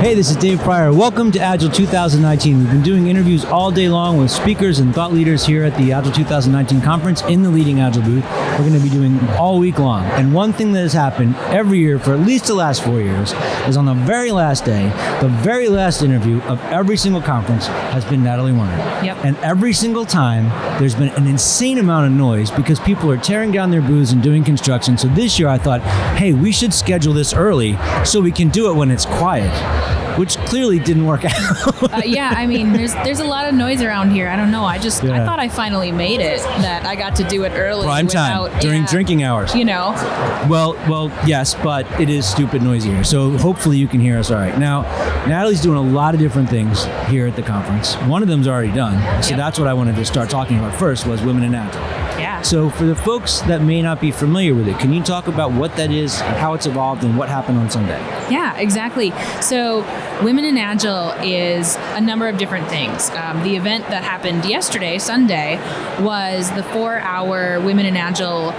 Hey, this is Dave Pryor. Welcome to Agile 2019. We've been doing interviews all day long with speakers and thought leaders here at the Agile 2019 conference in the Leading Agile booth. We're going to be doing all week long. And one thing that has happened every year for at least the last 4 years is on the very last day, the very last interview of every single conference has been Natalie Warnert. Yep. And every single time, there's been an insane amount of noise because people are tearing down their booths and doing construction. So this year I thought, hey, we should schedule this early so we can do it when it's quiet, which clearly didn't work out. Yeah, I mean, there's a lot of noise around here. I don't know. I thought I finally made it, that I got to do it early. Prime time, during drinking hours. You know. Well, yes, but it is stupid noisy here. So hopefully you can hear us all right. Now, Natalie's doing a lot of different things here at the conference. One of them's already done. So That's what I wanted to start talking about first was Women in Agile. Yeah. So for the folks that may not be familiar with it, can you talk about what that is, how it's evolved, and what happened on Sunday? Yeah, exactly. So Women in Agile is a number of different things. The event that happened yesterday, Sunday, was the 4-hour Women in Agile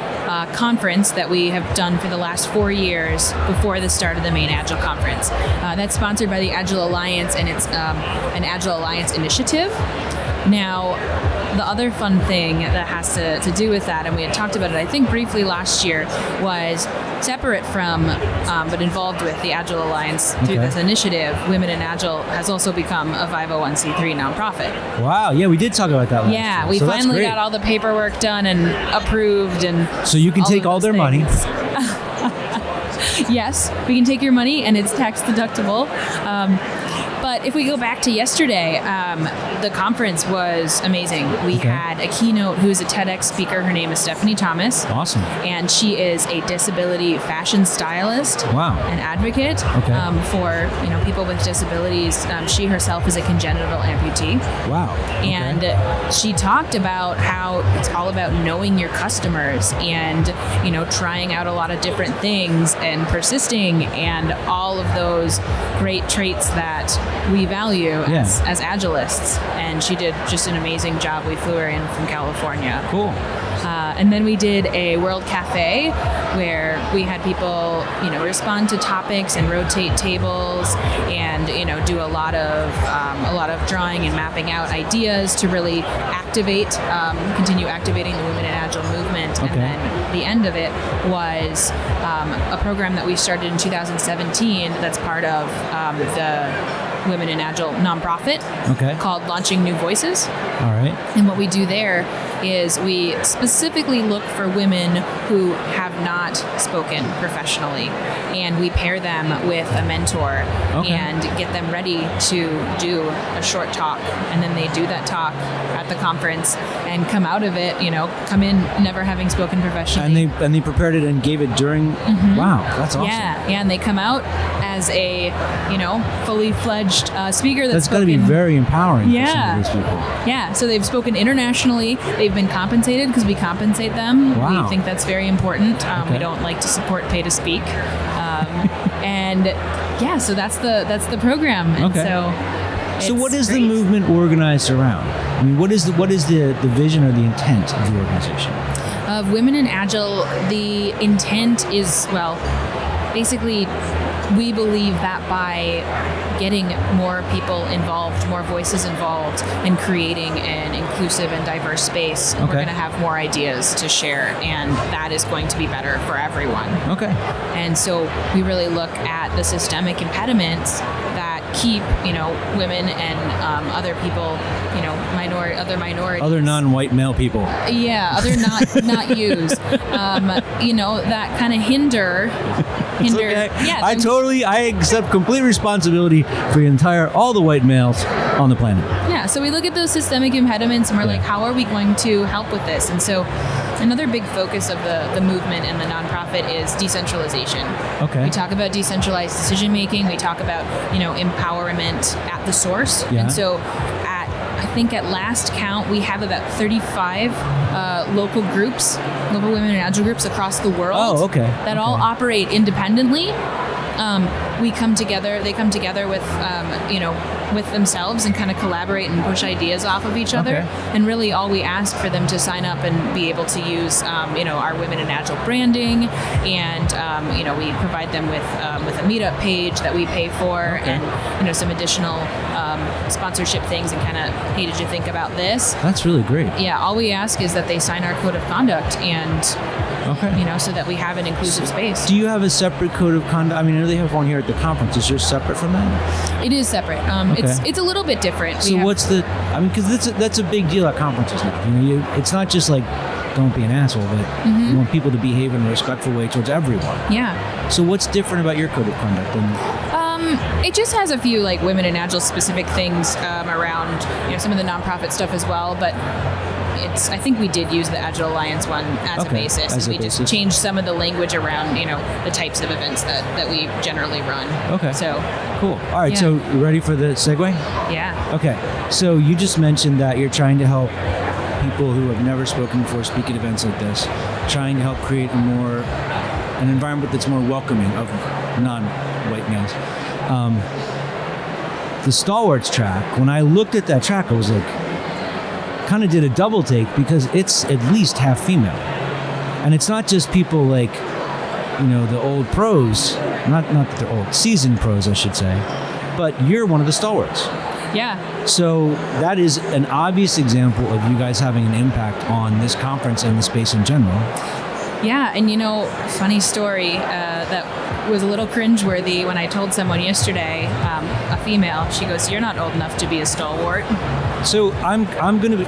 conference that we have done for the last 4 years before the start of the main Agile conference. That's sponsored by the Agile Alliance, and it's an Agile Alliance initiative. Now, the other fun thing that has to do with that, and we had talked about it, I think, briefly last year, was separate from, but involved with the Agile Alliance through this initiative. Women in Agile has also become a 501c3 nonprofit. Wow, yeah, we did talk about that last year. Yeah, we finally got all the paperwork done and approved. And so you can take all their money. Yes, we can take your money, and it's tax deductible. But if we go back to yesterday, the conference was amazing. We had a keynote who's a TEDx speaker. Her name is Stephanie Thomas. Awesome. And she is a disability fashion stylist. Wow. An advocate for people with disabilities. She herself is a congenital amputee. Wow. Okay. And she talked about how it's all about knowing your customers and trying out a lot of different things and persisting and all of those great traits that we value as Agilists. And she did just an amazing job. We flew her in from California. Cool. And then we did a World Cafe where we had people, respond to topics and rotate tables and, do a lot of drawing and mapping out ideas to really continue activating the Women in Agile movement. And then the end of it was a program that we started in 2017 that's part of the Women in Agile nonprofit called Launching New Voices. All right. And what we do there is we specifically look for women who have not spoken professionally, and we pair them with a mentor and get them ready to do a short talk, and then they do that talk at the conference and come out of it, come in never having spoken professionally. And they prepared it and gave it during. Wow, that's awesome. Yeah, and they come out as a fully fledged speaker that's got to be very empowering for some of these people. Yeah, so they've spoken internationally. They've been compensated because we compensate them. Wow. We think that's very important. We don't like to support pay to speak. And so that's the program. And so what is the movement organized around? I mean, what is the vision or the intent of the organization? Of Women in Agile, the intent is, basically, we believe that by getting more people involved, more voices involved, and creating an inclusive and diverse space, we're going to have more ideas to share, and that is going to be better for everyone. Okay. And so we really look at the systemic impediments that keep, women and other people, other minorities. Other non-white male people. Yeah, other not yous. That kind of hinder. Okay. Yeah, I accept complete responsibility for all the white males on the planet. Yeah, so we look at those systemic impediments and we're like, how are we going to help with this? And so another big focus of the movement and the nonprofit is decentralization. Okay. We talk about decentralized decision making. We talk about, empowerment at the source. Yeah. And so I think at last count, we have about 35 local Women in Agile groups across the world that all operate independently we come together. They come together with, with themselves and kind of collaborate and push ideas off of each other. Okay. And really, all we ask for them to sign up and be able to use, our Women in Agile branding, and we provide them with a meetup page that we pay for, Okay. and some additional sponsorship things, and kind of, hey, did you think about this? That's really great. Yeah, all we ask is that they sign our code of conduct, and Okay. so that we have an inclusive space. Do you have a separate code of conduct? I mean, I know they have one here at the conference. Is yours separate from that? It is separate. It's a little bit different. So what's because that's a big deal at conferences now. It's not just like don't be an asshole, but you want people to behave in a respectful way towards everyone. Yeah. So what's different about your code of conduct? It just has a few like Women in Agile specific things around some of the nonprofit stuff as well, but I think we did use the Agile Alliance one as a basis. As a we basis. just changed some of the language around the types of events that we generally run. Okay. So Cool. All right. Yeah. So you ready for the segue? yeah. Okay. So you just mentioned that you're trying to help people who have never spoken before speak at events like this, trying to help create an environment that's more welcoming of non-white males. The Stalwarts track, when I looked at that track, I was like, kind of did a double take, because it's at least half female. And it's not just people like, the old pros, not that they're old, seasoned pros, I should say, but you're one of the Stalwarts. Yeah. So that is an obvious example of you guys having an impact on this conference and the space in general. Yeah, and funny story that was a little cringeworthy when I told someone yesterday, a female, she goes, "You're not old enough to be a stalwart." So I'm gonna be.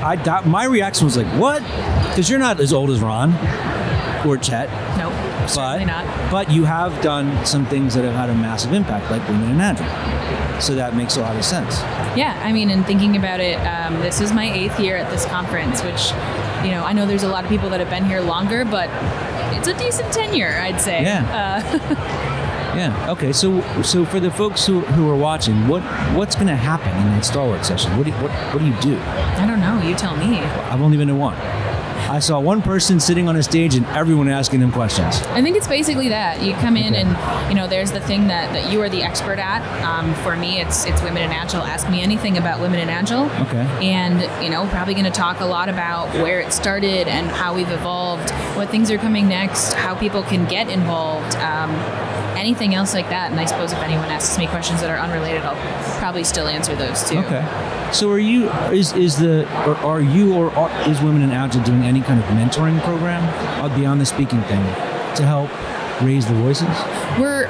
My reaction was like, "What?" Because you're not as old as Ron or Chet. Nope, certainly not. But you have done some things that have had a massive impact, like Women in Agile. So that makes a lot of sense. Yeah, I mean, and thinking about it, this is my 8th year at this conference, which, I know there's a lot of people that have been here longer, but it's a decent tenure, I'd say. Yeah. Yeah. Okay. So for the folks who are watching, what's going to happen in that Stalwart session? What do you do? I don't know. You tell me. I've only been to one. I saw one person sitting on a stage and everyone asking them questions. I think it's basically that. You come in and, there's the thing that you are the expert at. For me, it's Women in Agile. Ask me anything about Women in Agile. Okay. And, probably going to talk a lot about where it started and how we've evolved, what things are coming next, how people can get involved, anything else like that. And I suppose if anyone asks me questions that are unrelated, I'll probably still answer those too. Okay. So are you, is Women in Agile doing any kind of mentoring program beyond the speaking thing to help raise the voices? We're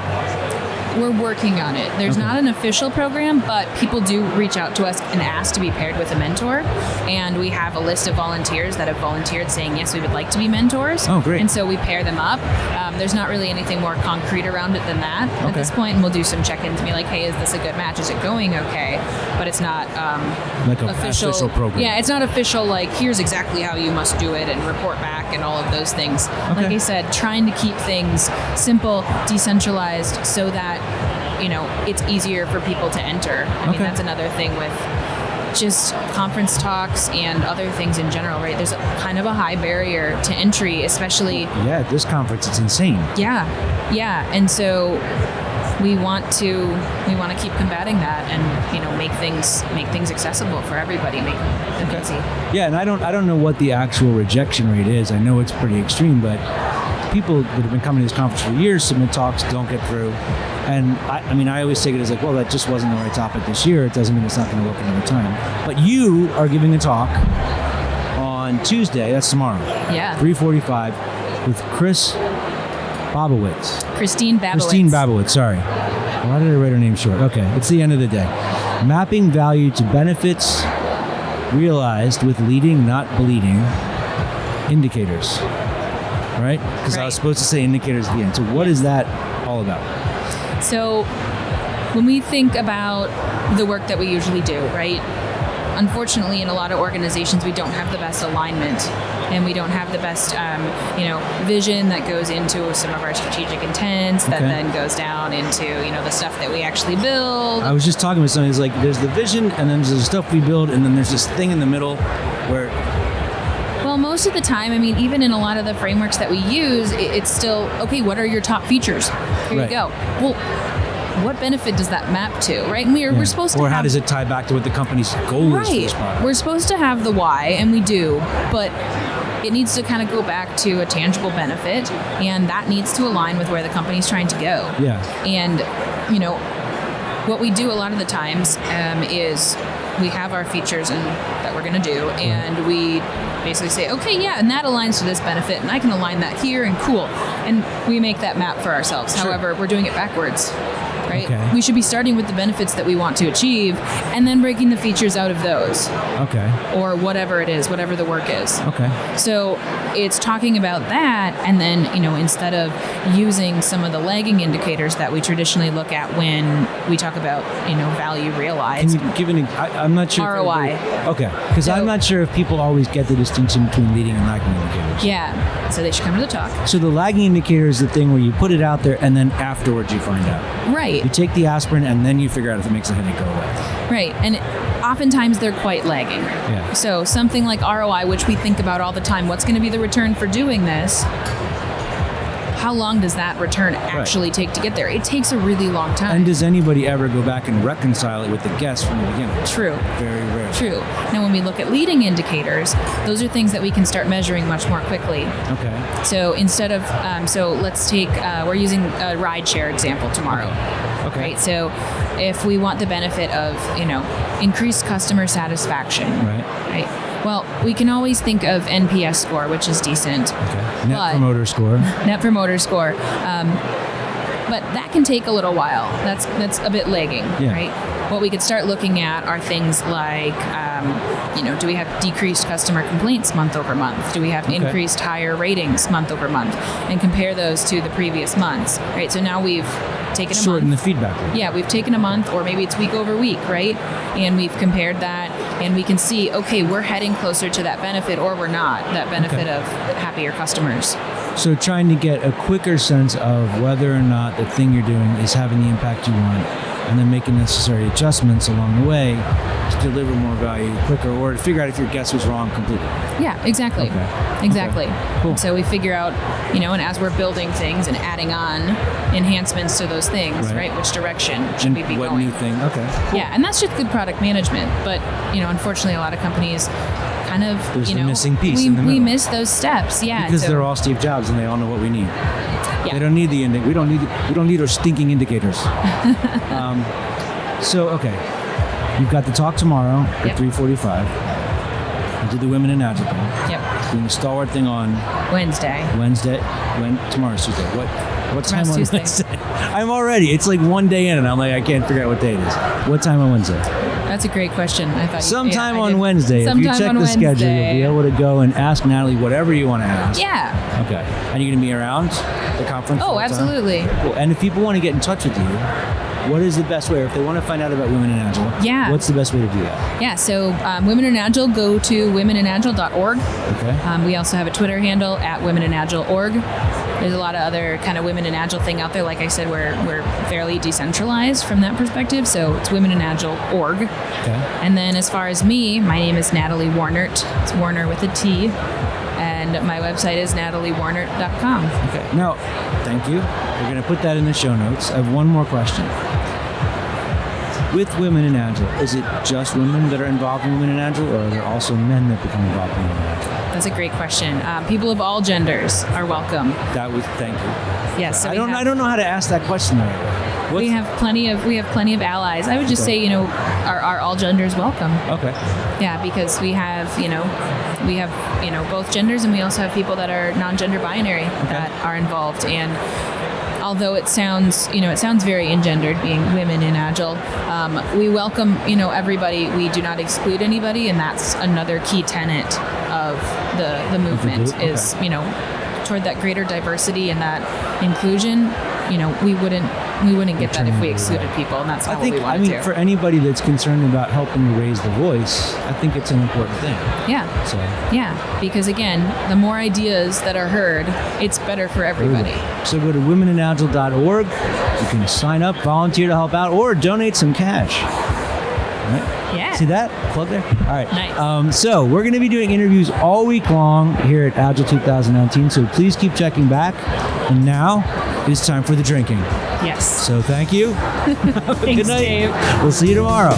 working on it. There's not an official program, but people do reach out to us and ask to be paired with a mentor. And we have a list of volunteers that have volunteered saying, yes, we would like to be mentors. Oh, great. And so we pair them up. There's not really anything more concrete around it than that at this point. And we'll do some check-ins and be like, hey, is this a good match? Is it going okay? But it's not like an official program. Yeah, it's not official, like, here's exactly how you must do it and report back and all of those things. Okay. Like I said, trying to keep things simple, decentralized, so that it's easier for people to enter. I mean, that's another thing with just conference talks and other things in general, right? There's kind of a high barrier to entry, especially. Yeah, at this conference, it's insane. Yeah, and so we want to keep combating that and make things accessible for everybody, make them easy. Yeah, and I don't know what the actual rejection rate is. I know it's pretty extreme, but people that have been coming to this conference for years submit talks, don't get through. And I always take it as like, well, that just wasn't the right topic this year. It doesn't mean it's not going to work another time. But you are giving a talk on Tuesday, that's tomorrow. Yeah. 3:45 with Christine Babowitz, sorry. Why did I write her name short? Okay, it's the end of the day. Mapping value to benefits realized with leading, not bleeding indicators. Right? Because I was supposed to say indicators at the end. So what is that all about? So when we think about the work that we usually do, right? Unfortunately, in a lot of organizations, we don't have the best alignment, and we don't have the best, vision that goes into some of our strategic intents that then goes down into, the stuff that we actually build. I was just talking with somebody. It's like there's the vision, and then there's the stuff we build, and then there's this thing in the middle where. Well, most of the time, I mean, even in a lot of the frameworks that we use, it's still, okay, what are your top features? Here you go. Well, what benefit does that map to, right? And we're supposed to Or how does it tie back to what the company's goal is for this product? We're supposed to have the why, and we do, but it needs to kind of go back to a tangible benefit, and that needs to align with where the company's trying to go. Yeah. And, what we do a lot of the times is we have our features that we're going to do, and we basically say, okay, yeah, and that aligns to this benefit, and I can align that here, and cool. And we make that map for ourselves. Sure. However, we're doing it backwards. Right? Okay. We should be starting with the benefits that we want to achieve and then breaking the features out of those. Okay. Or whatever it is, whatever the work is. Okay. So it's talking about that, and then, instead of using some of the lagging indicators that we traditionally look at when we talk about, value realized. Can you give I'm not sure. ROI. Okay. Because I'm not sure if people always get the distinction between leading and lagging indicators. Yeah. So they should come to the talk. So the lagging indicator is the thing where you put it out there and then afterwards you find out. Right. You take the aspirin and then you figure out if it makes the headache go away. Right. And oftentimes they're quite lagging. Yeah. So something like ROI, which we think about all the time, what's going to be the return for doing this? How long does that return actually take to get there? It takes a really long time. And does anybody ever go back and reconcile it with the guest from the beginning? True. Very rare. True. Now, when we look at leading indicators, those are things that we can start measuring much more quickly. Okay. So instead of, let's take, we're using a rideshare example tomorrow. Okay. Right. So if we want the benefit of, increased customer satisfaction. Right. Well, we can always think of NPS score, which is decent. Okay. Net promoter score. Net promoter score. But that can take a little while. That's a bit lagging, right? What we could start looking at are things like, do we have decreased customer complaints month over month? Do we have increased higher ratings month over month? And compare those to the previous months, right? So now we've taken a month. Shorten the feedback loop. Yeah, we've taken a month, or maybe it's week over week, right? And we've compared that, and we can see, okay, we're heading closer to that benefit, or we're not, that benefit of happier customers. So trying to get a quicker sense of whether or not the thing you're doing is having the impact you want, and then making necessary adjustments along the way to deliver more value quicker, or to figure out if your guess was wrong completely. Yeah, exactly. Okay. Exactly. Okay. Cool. So we figure out, and as we're building things and adding on enhancements to those things, right? Which direction should we be what going? New thing? Okay. Cool. Yeah, and that's just good product management. But, unfortunately, a lot of companies kind of, There's the missing piece in the we middle. miss those steps. Yeah. Because they're all Steve Jobs and they all know what we need. Yeah. They don't need the we don't need our stinking indicators. So you've got the talk tomorrow at 3:45. I did the Women in Agile thing. Yep. Doing the stalwart thing on Wednesday. Tomorrow's Tuesday. What time on Tuesday. Wednesday? I'm already. It's like one day in, and I'm like, I can't figure out what day it is. What time on Wednesday? That's a great question. I thought Sometime on did. Wednesday. Sometime if you check on the schedule, Wednesday. you'll be able to go and ask Natalie whatever you want to ask. Yeah. Okay. And you're going to be around the conference? Oh, full time? absolutely. Cool. And if people want to get in touch with you, what is the best way? Or if they want to find out about Women in Agile, what's the best way to do that? Yeah, so Women in Agile, go to womeninagile.org. Okay. We also have a Twitter handle at womeninagileorg. There's a lot of other kind of Women in Agile thing out there. Like I said, we're fairly decentralized from that perspective, so it's womeninagile.org. Okay. And then as far as me, my name is Natalie Warnert. It's Warner with a T. And my website is nataliewarnert.com. Okay. Now, thank you. We're going to put that in the show notes. I have one more question. With Women in Agile, is it just women that are involved in Women in Agile, or are there also men that become involved in Women in Agile? That's a great question. People of all genders are welcome. Thank you. Yes. So I don't know how to ask that question the right way. We have plenty of allies. I would just say, are all genders welcome? Okay. Yeah, because we have both genders, and we also have people that are non-gender binary that are involved. And although it sounds very engendered being women in Agile, we welcome, everybody. We do not exclude anybody, and that's another key tenet of the movement is, toward that greater diversity and that inclusion. We wouldn't get that if we excluded people, and that's not what we want to do. For anybody that's concerned about helping to raise the voice, I think it's an important thing. Yeah. So. Yeah, because again, the more ideas that are heard, it's better for everybody. So go to womeninagile.org. You can sign up, volunteer to help out, or donate some cash. All right. Yeah. See that? Plug there? All right. Nice. So we're going to be doing interviews all week long here at Agile 2019, so please keep checking back. And now it's time for the drinking. Yes. So thank you. Thanks, Good night. Dave. We'll see you tomorrow.